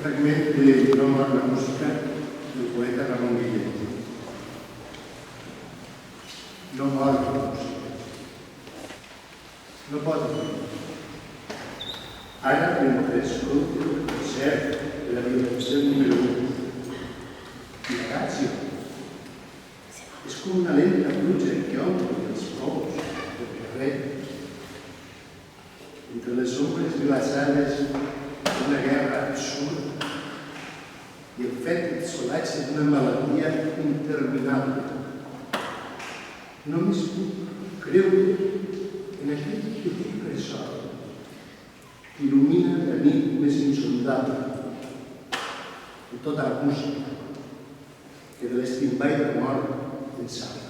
fragment de No mor la música del poeta Ramon Guillén. No mor la música. No pot morir. Ara, mentre escolto el concert de la violació número 1, Viagatio, és com una lenta pluja que omple els pous del carrer. Entre les ombres glaçades d'una guerra absurda i el fètid solatge d'una malaltia interminable. Només puc creure en aquell petit bressol que il·lumina la nit més insondable de tota la música que de l'estimball de mort en salva.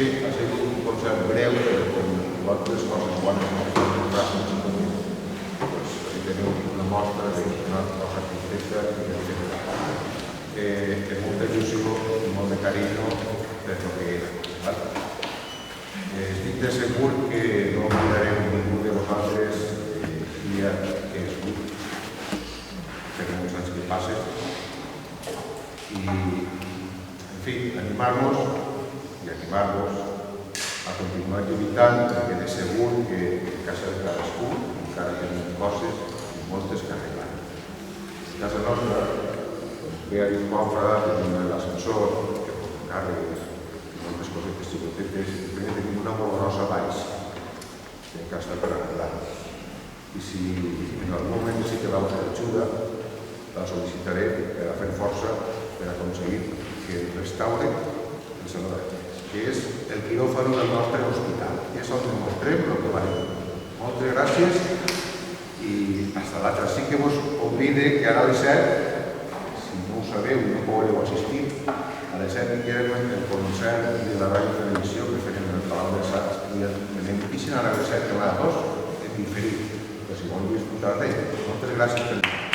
fi, ha sigut un concert breu, però igual que les coses bones no es passen simplement. Aquí teniu una mostra d'una cosa perfecta i de molta il·lusió i molt de carinyo per el que era. Estic de segur que no oblidarem ningú de vosaltres el dia que és avui, per molts anys que passen. I, en fi, animar-nos a continuar lluitant, perquè de segur que a casa de cadascú encara tenim coses i moltes que arreglar. A casa nostra, ve a dir un confrada que tenim l'ascensor, que porta càrregues, moltes cosetes xicotetes, i primer tenim una molt grossa baix, que encara està per arreglar. I si en algun moment necessiteu ajuda, la sol·licitaré per a fer força per aconseguir que restaure el Saló de Reis, que és el quiròfano del nostre hospital. I és on demostrem el que valem. Moltes gràcies i fins l'altre. Sí que vos oblide que ara a les 7, si no ho sabeu i no podreu assistir, a les 7 vinguem el concert de la ràdio i televisió que farem en el Palau de Sants i anem a les 7 que va a 2 en diferit, però si vol disfrutar d'ell. Moltes gràcies per venir.